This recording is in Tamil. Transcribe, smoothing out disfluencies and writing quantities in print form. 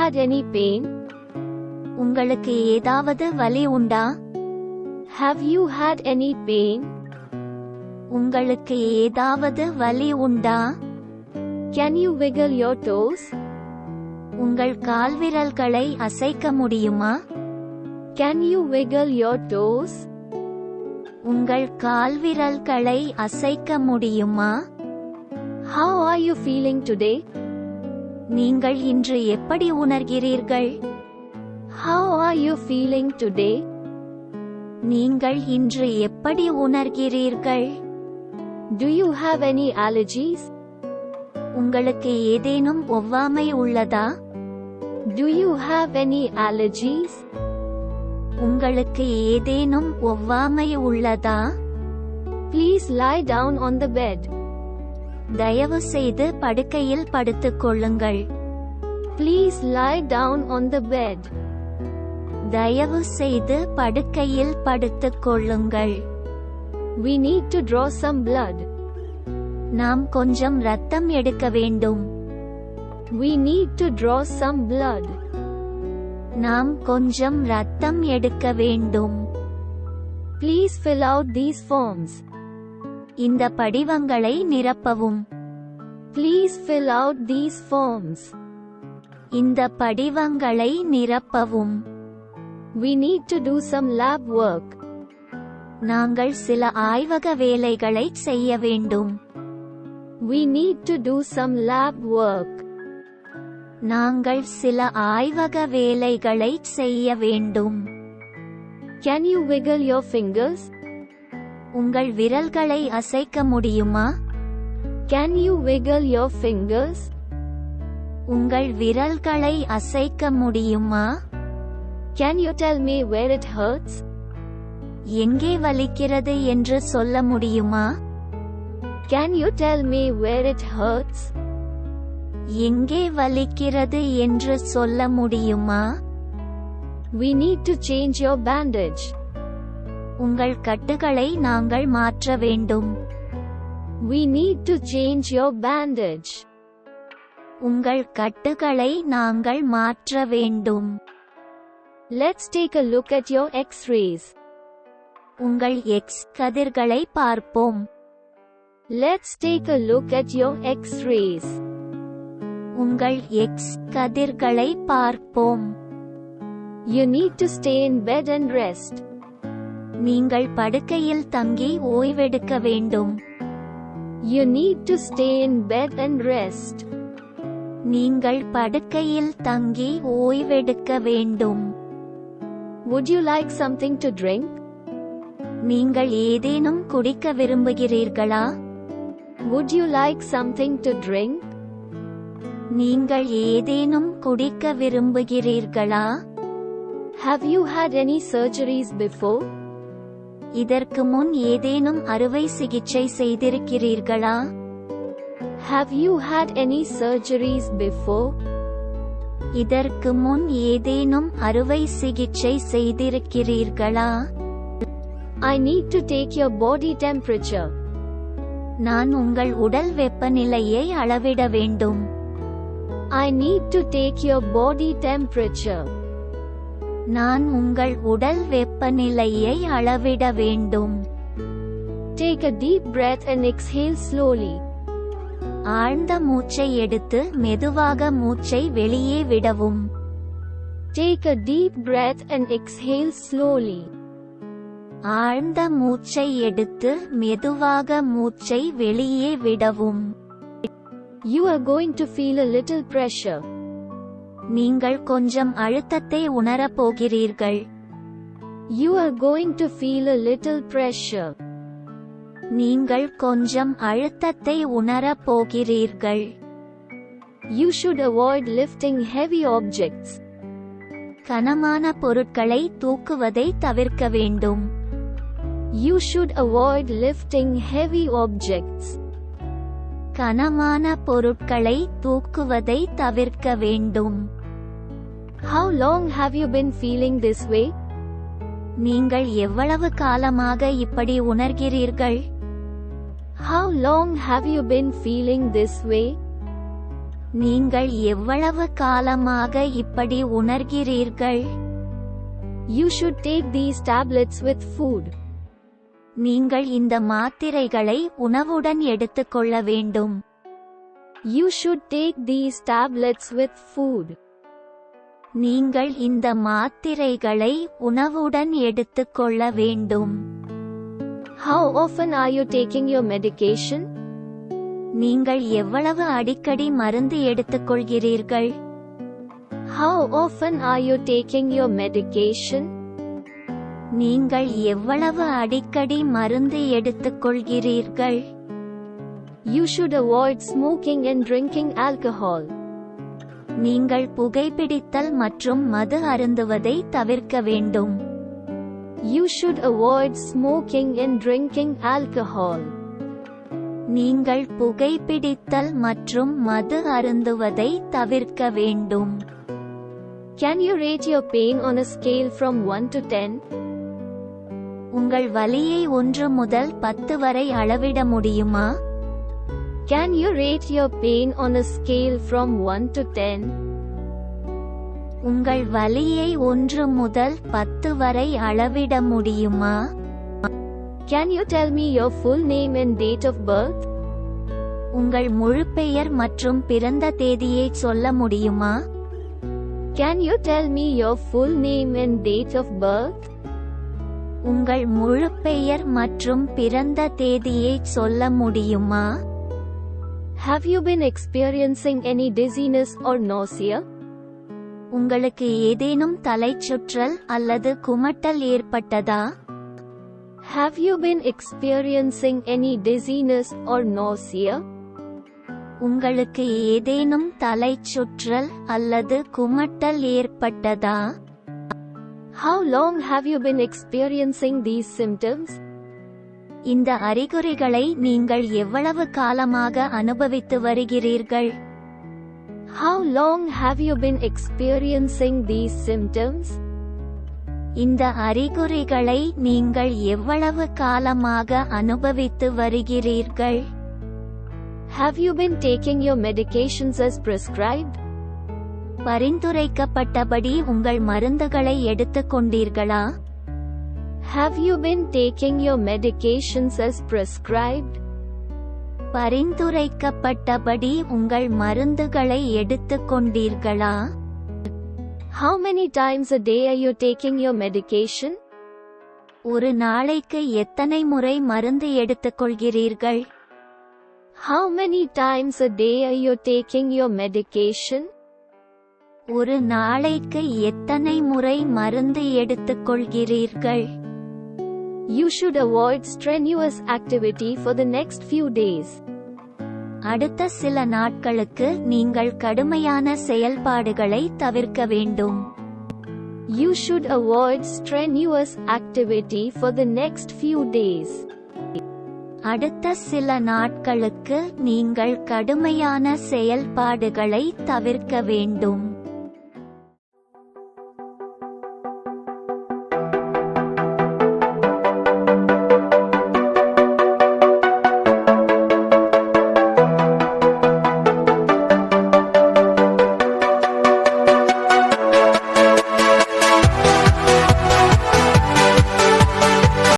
had any pain? உங்களுக்கு ஏதாவது வலி உண்டா? Have you had any pain? உங்களுக்கு ஏதாவது வலி உண்டா? Can you wiggle your toes? உங்கள் கால்விரல்களை அசைக்க முடியுமா? Can you wiggle your toes? உங்கள் கால்விரல்களை அசைக்க முடியுமா? How are you feeling today? நீங்கள் இன்று எப்படி உணர்கிறீர்கள்? How are you feeling today? நீங்கள் இன்று எப்படி உணர்கிறீர்கள்? Do you have any allergies? உங்களுக்கு ஏதேனும் ஒவ்வாமை உள்ளதா? Do you have any allergies? உங்களுக்கு ஏதேனும் ஒவ்வாமை உள்ளதா? Please lie down on the bed. தயவு செய்து படுக்கையில் படுத்துக் கொள்ளுங்கள். Please lie down on the bed. தயவு செய்து படுக்கையில் படுத்துக் கொள்ளுங்கள். We need to draw some blood. நாம் கொஞ்சம் இரத்தம் எடுக்க வேண்டும். We need to draw some blood. நாம் கொஞ்சம் இரத்தம் எடுக்க வேண்டும். Please fill out these forms. இந்த படிவங்களை நிரப்பவும். Please fill out these forms. இந்த படிவங்களை நிரப்பவும். We need to do some lab work. நாங்கள் சில ஆய்வக வேலைகளை செய்ய வேண்டும். We need to do some lab work. நாங்கள் சில ஆய்வக வேலைகளை செய்ய வேண்டும். Can you wiggle your fingers? உங்கள் விரல்களை அசைக்க முடியுமா? Can you wiggle your fingers? உங்கள் விரல்களை அசைக்க முடியுமா? Can you tell me where it hurts? எங்கே வலிக்கிறது என்று சொல்ல முடியுமா? Can you tell me where it hurts? எங்கே வலிக்கிறது என்று சொல்ல முடியுமா? We need to change your bandage. உங்கள் கட்டுகளை நாங்கள் மாற்ற வேண்டும். We need to change your bandage. உங்கள் கட்டுகளை நாங்கள் மாற்ற வேண்டும். Let's take a look at your X-rays. உங்கள் எக்ஸ் கதிர்களை பார்ப்போம். Let's take a look at your X-rays. உங்கள் எக்ஸ் கதிர்களை பார்ப்போம். You need to stay in bed and rest. நீங்கள் படுக்கையில் தங்கி ஓய்வெடுக்க வேண்டும். You need to stay in bed and rest. நீங்கள் படுக்கையில் தங்கி ஓய்வெடுக்க வேண்டும். Would you like something to drink? நீங்கள் ஏதேனும் குடிக்க விரும்புகிறீர்களா? Would you like something to drink? நீங்கள் ஏதேனும் குடிக்க விரும்புகிறீர்களா? Have you had any surgeries before? இதற்கு முன் ஏதேனும் அறுவை சிகிச்சை செய்திருக்கிறீர்களா? Have you had any surgeries before? இதற்கு முன் ஏதேனும் அறுவை சிகிச்சை செய்திருக்கிறீர்களா? I need to take your body temperature. நான் உங்கள் உடல் வெப்பநிலையை அளவிட வேண்டும். I need to take your body temperature. நான் உங்கள் உடல் வெப்பநிலையை அளவிட வேண்டும். Take a deep breath and exhale slowly. ஆழ்ந்த மூச்சை எடுத்து மெதுவாக மூச்சை வெளியே விடவும். Take a deep breath and exhale slowly. ஆழ்ந்த மூச்சை எடுத்து மெதுவாக மூச்சை வெளியே விடவும். You are going to feel a little pressure. நீங்கள் கொஞ்சம் அழுத்தத்தை உணரப் போகிறீர்கள். You are going to feel a little pressure. நீங்கள் கொஞ்சம் அழுத்தத்தை உணரப் போகிறீர்கள். You should avoid lifting heavy objects. கனமான பொருட்களை தூக்குவதை தவிர்க்க வேண்டும். You should avoid lifting heavy objects. கனமான பொருட்களை தூக்குவதை தவிர்க்க வேண்டும். How long have you been feeling this way? நீங்கள் எவ்வளவு காலமாக இப்படி உணர்கிறீர்கள்? How long have you been feeling this way? நீங்கள் எவ்வளவு காலமாக இப்படி உணர்கிறீர்கள்? You should take these tablets with food. நீங்கள் இந்த மாத்திரைகளை உணவுடன் எடுத்துக்கொள்ள வேண்டும். You should take these tablets with food. நீங்கள் இந்த மாத்திரைகளை உணவுடன் எடுத்துக்கொள்ள வேண்டும். How often are you taking your medication? நீங்கள் எவ்வளவு அடிக்கடி மருந்து எடுத்துக்கொள்கிறீர்கள்? How often are you taking your medication? நீங்கள் எவ்வளவு அடிக்கடி மருந்து எடுத்துக்கொள்கிறீர்கள்? You should avoid smoking and drinking alcohol. நீங்கள் புகைப்பிடித்தல் மற்றும் மது அருந்துவதை தவிர்க்க வேண்டும். You should avoid smoking and drinking alcohol. நீங்கள் புகைப்பிடித்தல் மற்றும் மது அருந்துவதை தவிர்க்க வேண்டும். Can you rate your pain on a scale from 1 to 10? உங்கள் வலியை 1 முதல் 10 வரை அளவிட முடியுமா? Can you rate your pain on a scale from 1 to 10? உங்கள் வலியை 1 முதல் 10 வரை அளவிட முடியுமா? Can you tell me your full name and date of birth? உங்கள் முழு பெயர் மற்றும் பிறந்த தேதியை சொல்ல முடியுமா? Can you tell me your full name and date of birth? உங்கள் முழு பெயர் மற்றும் பிறந்த தேதியை சொல்ல முடியுமா? Have you been experiencing any dizziness or nausea? உங்களுக்கு ஏதேனும் தலைச்சுற்றல் அல்லது குமட்டல் ஏற்பட்டதா? Have you been experiencing any dizziness or nausea? உங்களுக்கு ஏதேனும் தலைச்சுற்றல் அல்லது குமட்டல் ஏற்பட்டதா? How long have you been experiencing these symptoms? இந்த அறிகுறிகளை நீங்கள் எவ்வளவு காலமாக அனுபவித்து வருகிறீர்கள்? How long have you been experiencing these symptoms? இந்த அறிகுறிகளை நீங்கள் எவ்வளவு காலமாக அனுபவித்து வருகிறீர்கள்? Have you been taking your medications as prescribed? பரிந்துரைக்கப்பட்டபடி உங்கள் மருந்துகளை எடுத்துக்கொண்டீர்களா? Have you been taking your medications as prescribed? பரிந்துரைக்கப்பட்டபடி உங்கள் மருந்துகளை எடுத்துக்கொண்டீர்களா? How many times a day are you taking your medication? ஒரு நாளைக்கு எத்தனை முறை மருந்து எடுத்துக்கொள்கிறீர்கள்? How many times a day are you taking your medication? ஒரு நாளைக்கு எத்தனை முறை மருந்து எடுத்துக்கொள்கிறீர்கள்? You should avoid strenuous activity for the next few days. அடுத்த சில நாட்களுக்கு நீங்கள் கடுமையான செயல்பாடுகளை தவிர்க்க வேண்டும். You should avoid strenuous activity for the next few days. அடுத்த சில நாட்களுக்கு நீங்கள் கடுமையான செயல்பாடுகளை தவிர்க்க வேண்டும்.